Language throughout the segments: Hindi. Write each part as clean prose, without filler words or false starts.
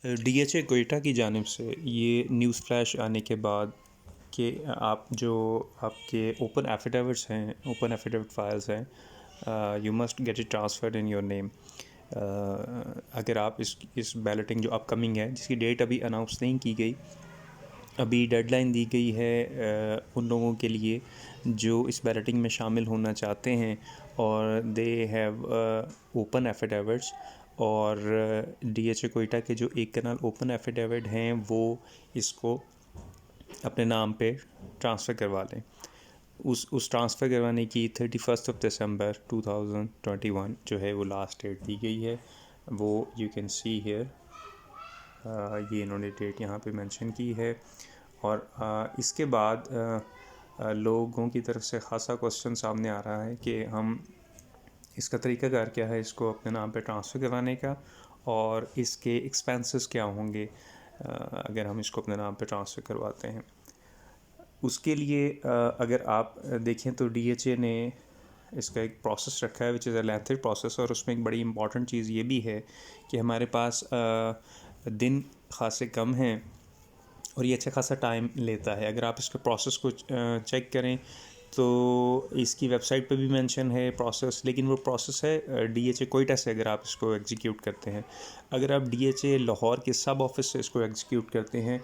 डीएचए कोयटा की जानिब से ये न्यूज़ फ्लैश आने के बाद कि आप जो आपके ओपन एफिडेविट्स हैं, ओपन एफिडेविट फाइल्स हैं, you must get it transferred in your name. अगर आप इस बैलेटिंग जो अपकमिंग है, जिसकी डेट अभी अनाउंस नहीं की गई, अभी डेडलाइन दी गई है उन लोगों के लिए जो इस बैलेटिंग में शामिल होना चाहते हैं और दे हैव ओपन एफिडेविट्स, और डीएचए कोयटा के जो एक कनाल ओपन एफिडेविट हैं वो इसको अपने नाम पे ट्रांसफ़र करवा लें। उस ट्रांसफ़र करवाने की 31 दिसंबर 2021 जो है वो लास्ट डेट दी गई है। वो यू कैन सी हियर, ये इन्होंने डेट यहाँ पे मेंशन की है। और इसके बाद लोगों की तरफ से ख़ासा क्वेश्चन सामने आ रहा है कि हम इसका तरीक़ाकार क्या है इसको अपने नाम पे ट्रांसफ़र करवाने का, और इसके एक्सपेंसेस क्या होंगे अगर हम इसको अपने नाम पे ट्रांसफ़र करवाते हैं। उसके लिए अगर आप देखें तो डीएचए ने इसका एक प्रोसेस रखा है which is a lengthy process, और उसमें एक बड़ी इंपॉर्टेंट चीज़ ये भी है कि हमारे पास दिन खासे कम हैं और ये अच्छा खासा टाइम लेता है। अगर आप इसके प्रोसेस को चेक करें तो इसकी वेबसाइट पे भी मेंशन है प्रोसेस, लेकिन वो प्रोसेस है डीएचए कोयटा से अगर आप इसको एग्जीक्यूट करते हैं। अगर आप डीएचए लाहौर के सब ऑफिस से इसको एग्जीक्यूट करते हैं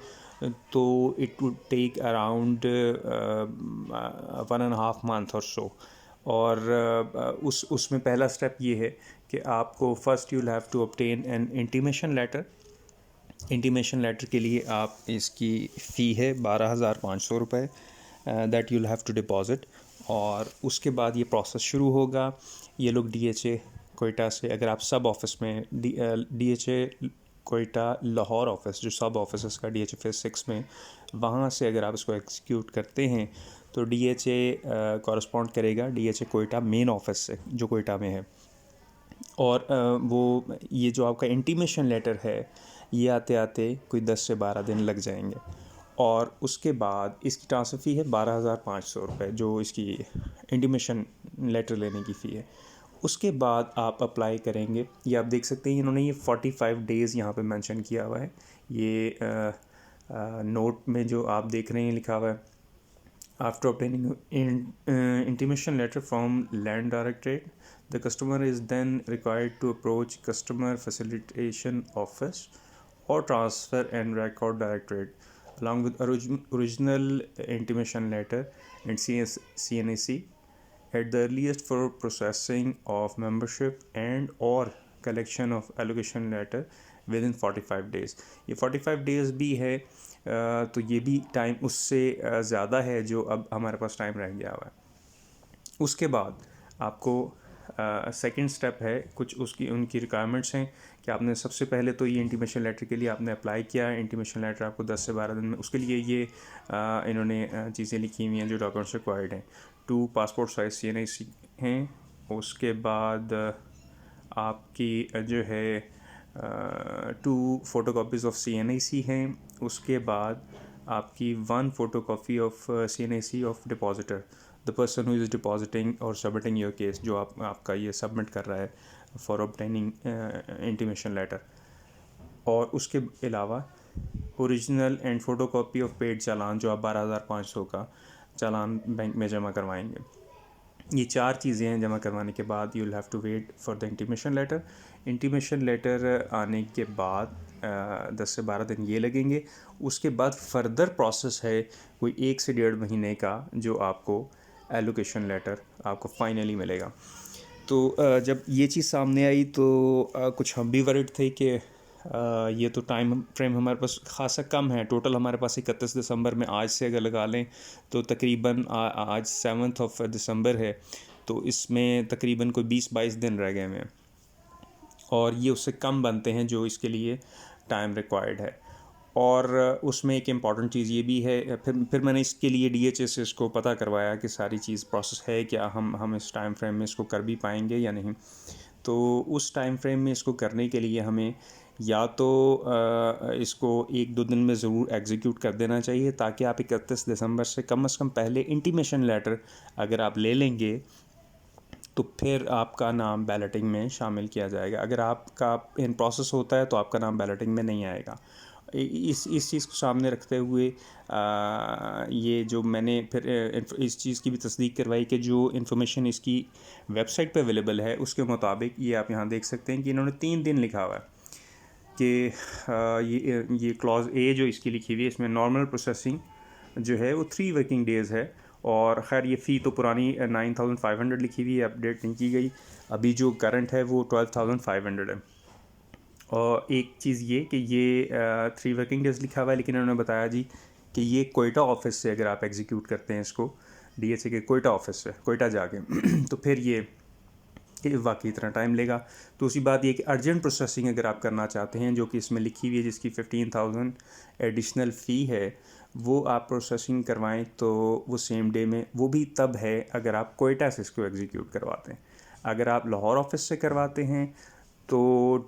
तो it would take around 1.5 month और सो। और उसमें पहला स्टेप ये है कि आपको first you'll have to obtain an intimation letter. Intimation letter के लिए आप इसकी फ़ी है 12,500 रुपये, that you'll have to deposit. और उसके बाद ये प्रोसेस शुरू होगा। ये लोग डीएचए कोयटा से, अगर आप सब ऑफिस में डीएचए कोयटा लाहौर ऑफिस जो सब ऑफिस का डीएचए फेज़ 6 में, वहाँ से अगर आप इसको एग्जीक्यूट करते हैं तो डीएचए कॉरस्पॉन्ड करेगा डीएचए कोयटा मेन ऑफिस से जो कोयटा में है। और वो ये जो आपका इंटीमेशन लेटर है ये आते आते कोई 10 से 12 दिन लग जाएंगे। और उसके बाद इसकी ट्रांसफ़र फ़ी है 12,500 रुपये, जो इसकी इंटीमेशन लेटर लेने की फ़ी है। उसके बाद आप अप्लाई करेंगे। ये आप देख सकते हैं इन्होंने ये 45 डेज़ यहाँ पे मेंशन किया हुआ है। ये नोट में जो आप देख रहे हैं लिखा हुआ है, after obtaining intimation letter from land directorate the customer is then required to approach customer facilitation office or transfer and record directorate along with original intimation letter and CNAC at the earliest for processing of membership and or collection of allocation letter within 45 days। ये 45 days भी है तो ये भी टाइम उससे ज़्यादा है जो अब हमारे पास टाइम रह गया हुआ है। उसके बाद आपको सेकंड स्टेप है, कुछ उसकी उनकी रिक्वायरमेंट्स हैं कि आपने सबसे पहले तो ये इंटीमेशन लेटर के लिए आपने अप्लाई किया है। इंटीमेशन लेटर आपको 10 से 12 दिन में, उसके लिए ये इन्होंने चीज़ें लिखी हुई हैं जो डॉक्यूमेंट्स रिक्वायर्ड हैं। 2 पासपोर्ट साइज CNAC हैं। उसके बाद आपकी जो है 2 फोटोकॉपीज़ ऑफ CNAC हैं। उसके बाद आपकी 1 photocopy of CNAC of depositor, the person who is depositing और सबमिटिंग योर केस, जो आपका ये सबमिट कर रहा है फॉर ऑब्टेनिंग इंटीमेशन लेटर। और उसके अलावा original and photocopy of paid challan, जो आप 12,500 का चालान बैंक में जमा करवाएंगे। ये 4 चीज़ें हैं। जमा करवाने के बाद you will have to wait for the intimation letter. Intimation letter आने के बाद 10 से 12 दिन ये लगेंगे। उसके बाद फर्दर प्रोसेस है कोई 1 से 1.5 महीने का, जो आपको एलोकेशन लेटर आपको फाइनली मिलेगा। तो जब ये चीज़ सामने आई तो कुछ हम भी वरिड थे कि ये तो टाइम फ्रेम हमारे पास ख़ासा कम है। टोटल हमारे पास 31 दिसंबर में, आज से अगर लगा लें तो तकरीबन आज 7 दिसंबर है, तो इसमें तकरीबन कोई 20-22 दिन रह गए हैं और ये उससे कम बनते हैं जो इसके लिए टाइम रिक्वायर्ड है। और उसमें एक इम्पॉर्टेंट चीज़ ये भी है, फिर मैंने इसके लिए DHA से इसको पता करवाया कि सारी चीज़ प्रोसेस है क्या, हम इस टाइम फ्रेम में इसको कर भी पाएंगे या नहीं। तो उस टाइम फ्रेम में इसको करने के लिए हमें या तो इसको 1-2 दिन में ज़रूर एग्जीक्यूट कर देना चाहिए, ताकि आप 31 दिसंबर से कम पहले इंटीमेशन लेटर अगर आप ले लेंगे तो फिर आपका नाम बैलेटिंग में शामिल किया जाएगा। अगर आपका इन प्रोसेस होता है तो आपका नाम बैलेटिंग में नहीं आएगा। इस चीज़ को सामने रखते हुए ये जो मैंने फिर इस चीज़ की भी तस्दीक करवाई कि जो इन्फॉर्मेशन इसकी वेबसाइट पे अवेलेबल है उसके मुताबिक ये आप यहाँ देख सकते हैं कि इन्होंने 3 दिन लिखा हुआ है कि ये क्लॉज ए जो इसकी लिखी हुई है इसमें नॉर्मल प्रोसेसिंग जो है वो 3 वर्किंग डेज़ है। और ख़ैर ये फ़ी तो पुरानी 9,500 लिखी हुई है, अपडेट नहीं की गई। अभी जो करंट है वो 12,500 है। और एक चीज़ ये कि ये 3 वर्किंग डेज़ लिखा हुआ है, लेकिन उन्होंने बताया जी कि ये कोयटा ऑफिस से अगर आप एग्जीक्यूट करते हैं इसको DHA के कोयटा ऑफिस से कोयटा जाके तो फिर ये वाकई इतना टाइम लेगा। तो उसी बात ये कि अर्जेंट प्रोसेसिंग अगर आप करना चाहते हैं जो कि इसमें लिखी हुई है जिसकी 15,000 एडिशनल फ़ी है, वो आप प्रोसेसिंग करवाएं तो वो सेम डे में, वो भी तब है अगर आप कोयटा से इसको एग्जीक्यूट करवाते हैं। अगर आप लाहौर ऑफिस से करवाते हैं तो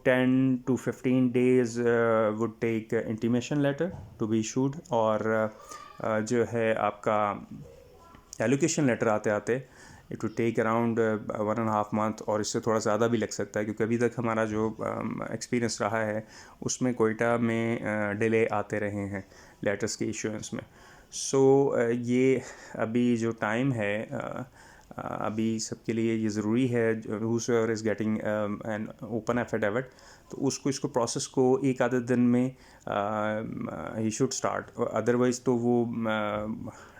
10 to 15 days would take intimation letter to be issued. और जो है आपका एलोकेशन लेटर आते आते it would take around 1.5 month, और इससे थोड़ा ज़्यादा भी लग सकता है क्योंकि अभी तक हमारा जो एक्सपीरियंस रहा है उसमें कोयटा में डिले आते रहे हैं लेटर्स के इशूएंस में। सो ये अभी जो टाइम है अभी सबके लिए ये ज़रूरी है whosoever is getting an open affidavit, तो उसको इसको प्रोसेस को एक आधे दिन में ही शुड स्टार्ट, अदरवाइज़ तो वो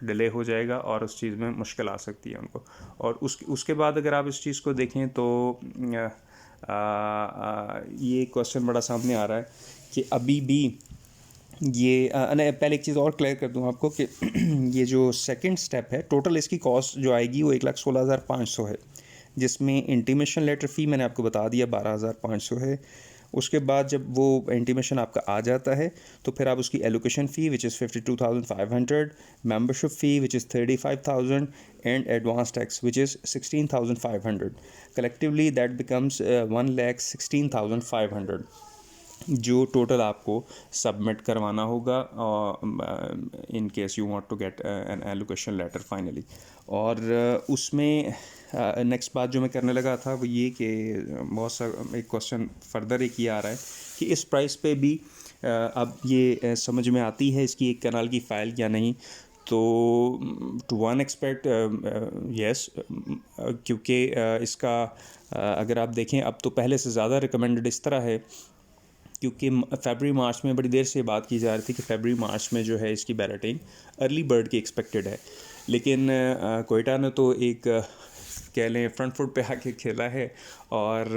डिले हो जाएगा और उस चीज़ में मुश्किल आ सकती है उनको। और उसके बाद अगर आप इस चीज़ को देखें तो ये क्वेश्चन बड़ा सामने आ रहा है कि अभी भी ये पहले एक चीज़ और क्लियर कर दूं आपको कि ये जो सेकंड स्टेप है टोटल इसकी कॉस्ट जो आएगी वो 1,16,500 है, जिसमें इंटीमेशन लेटर फ़ी मैंने आपको बता दिया 12,500 है। उसके बाद जब वो इंटीमेशन आपका आ जाता है तो फिर आप उसकी allocation fee which is 52,500, membership fee which is 35,000 and advance tax which is 16,500। Collectively that becomes 1,16,500 जो टोटल आपको सबमिट करवाना होगा in case you want to get an allocation letter finally. और उसमें नेक्स्ट बात जो मैं करने लगा था वो ये कि बहुत सा एक क्वेश्चन फर्दर एक ये आ रहा है कि इस प्राइस पे भी अब ये समझ में आती है इसकी एक कनाल की फ़ाइल या नहीं। तो टू वन एक्सपेक्ट यस, क्योंकि इसका अगर आप देखें अब तो पहले से ज़्यादा रिकमेंडेड इस तरह है क्योंकि फरवरी मार्च में बड़ी देर से बात की जा रही थी कि फरवरी मार्च में जो है इसकी बैलेटिंग अर्ली बर्ड की एक्सपेक्टेड है, लेकिन कोयटा ने तो एक कह लें फ्रंट फुट पे आके खेला है और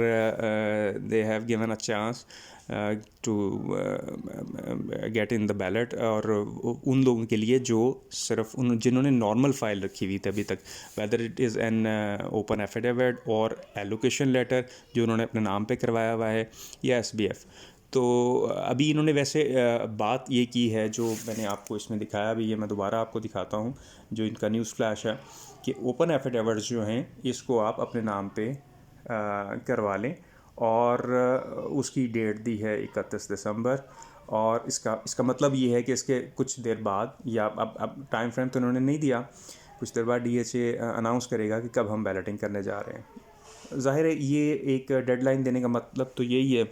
they have given a chance to get in the ballot. और उन लोगों के लिए जो सिर्फ जिन्होंने नॉर्मल फाइल रखी हुई थी अभी तक, whether it is an open affidavit और एलोकेशन लेटर जो उन्होंने अपने नाम पे करवाया हुआ है या SBF। तो अभी इन्होंने वैसे बात ये की है जो मैंने आपको इसमें दिखाया, अभी ये मैं दोबारा आपको दिखाता हूँ जो इनका न्यूज़ फ्लैश है कि ओपन एफिडेविट्स जो हैं इसको आप अपने नाम पे करवा लें। और उसकी डेट दी है 31 दिसंबर। और इसका मतलब ये है कि इसके कुछ देर बाद या अब टाइम फ्रेम तो उन्होंने नहीं दिया, कुछ देर बाद DHA अनाउंस करेगा कि कब हम बैलेटिंग करने जा रहे हैं। ज़ाहिर है ये एक डेडलाइन देने का मतलब तो यही है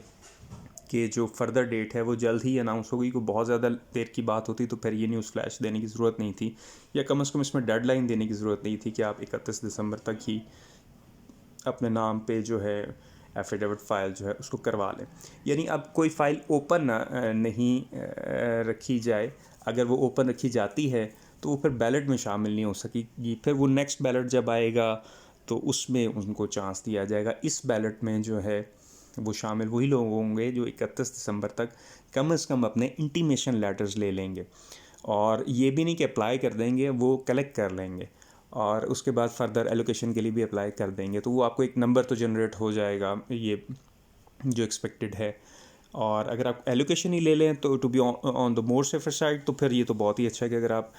कि जो फर्दर डेट है वो जल्द ही अनाउंस होगी। कोई बहुत ज़्यादा देर की बात होती तो फिर ये न्यूज़ फ्लैश देने की ज़रूरत नहीं थी, या कम से कम इसमें डेडलाइन देने की ज़रूरत नहीं थी कि आप 31 दिसंबर तक ही अपने नाम पे जो है एफिडेविट फ़ाइल जो है उसको करवा लें। यानी अब कोई फ़ाइल ओपन नहीं रखी जाए, अगर वो ओपन रखी जाती है तो वो फिर बैलेट में शामिल नहीं हो सकेगी। फिर वो नेक्स्ट बैलेट जब आएगा तो उसमें उनको चांस दिया जाएगा। इस बैलेट में जो है वो शामिल वही लोग होंगे जो 31 दिसंबर तक कम से कम अपने इंटीमेशन लेटर्स ले लेंगे, और ये भी नहीं कि अप्लाई कर देंगे, वो कलेक्ट कर लेंगे और उसके बाद फर्दर एलोकेशन के लिए भी अप्लाई कर देंगे। तो वो आपको एक नंबर तो जनरेट हो जाएगा ये जो एक्सपेक्टेड है। और अगर आप एलोकेशन ही ले लें तो to be on the more safer side तो फिर ये तो बहुत ही अच्छा है कि अगर आप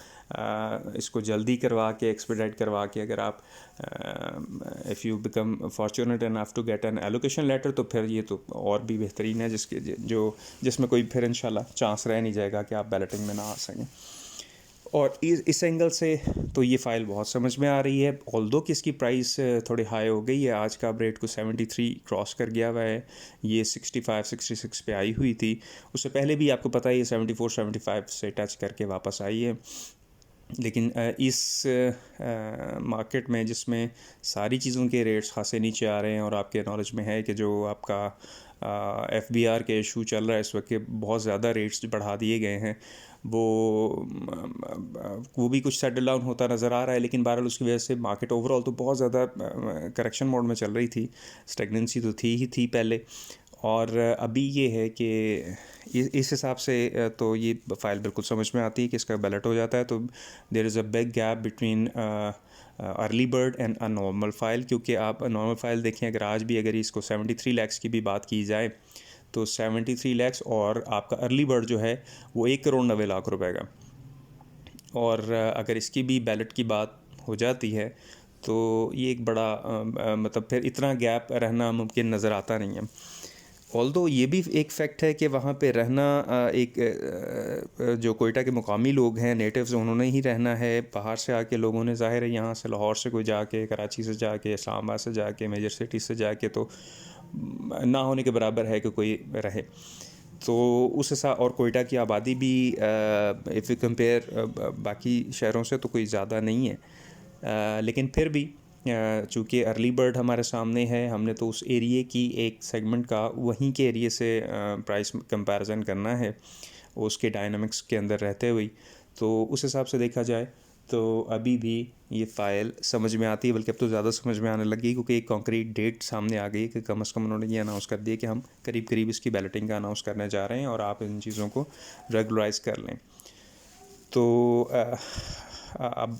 इसको जल्दी करवा के एक्सपेडाइट करवा के अगर आप if you become fortunate enough to get an allocation letter तो फिर ये तो और भी बेहतरीन है, जिसमें कोई फिर इंशाल्लाह चांस रह नहीं जाएगा कि आप बैलेटिंग में ना आ सकें। और इस एंगल से तो ये फ़ाइल बहुत समझ में आ रही है। ऑल्दो कि इसकी प्राइस थोड़ी हाई हो गई है, आज का रेट को 73 क्रॉस कर गया हुआ है। ये 65-66 पे आई हुई थी, उससे पहले भी आपको पता है ये 74-75 से टच करके वापस आई है। लेकिन इस मार्केट में जिसमें सारी चीज़ों के रेट्स खासे नीचे आ रहे हैं, और आपके नॉलेज में है कि जो आपका FBR के इशू चल रहा है इस वक्त के बहुत ज़्यादा रेट्स बढ़ा दिए गए हैं, वो भी कुछ सेटल डाउन होता नज़र आ रहा है। लेकिन बहरहाल उसकी वजह से मार्केट ओवरऑल तो बहुत ज़्यादा करेक्शन मोड में चल रही थी। स्टेगनेंसी तो थी पहले, और अभी ये है कि इस हिसाब से तो ये फ़ाइल बिल्कुल समझ में आती है कि इसका बैलेट हो जाता है। तो there is a big gap between early bird and a normal file, क्योंकि आप नॉर्मल फ़ाइल देखें, अगर आज भी अगर इसको 73 लाख की भी बात की जाए तो 73 लाख और आपका अर्ली बर्ड जो है वो 1,90,00,000 रुपए का। और अगर इसकी भी बैलेट की बात हो जाती है तो ये एक बड़ा मतलब फिर इतना गैप रहना मुमकिन नज़र आता नहीं है। ऑल्दो ये भी एक फैक्ट है कि वहाँ पे रहना जो कोयटा के मुकामी लोग हैं, नेटिव्स, उन्होंने ही रहना है। बाहर से आके लोगों ने, ज़ाहिर है यहाँ से लाहौर से कोई जाके, कराची से जाके, इस्लामाबाद से जाके, मेजर सिटी से जाके तो ना होने के बराबर है कि कोई रहे। तो उस हिसाब, और कोयटा की आबादी भी इफ़ यू कंपेयर बाकी शहरों से तो कोई ज़्यादा नहीं है। लेकिन फिर भी चूँकि अर्ली बर्ड हमारे सामने है, हमने तो उस एरिए की एक सेगमेंट का वहीं के एरिए से प्राइस कंपैरिजन करना है उसके डायनामिक्स के अंदर रहते हुए। तो उस हिसाब से देखा जाए तो अभी भी ये फ़ाइल समझ में आती है, बल्कि अब तो ज़्यादा समझ में आने लगी, क्योंकि एक कॉन्क्रीट डेट सामने आ गई कि कम से कम उन्होंने ये अनाउंस कर दिया कि हम करीब करीब इसकी बैलेटिंग का अनाउंस करने जा रहे हैं और आप इन चीज़ों को रेगुलराइज कर लें। तो अब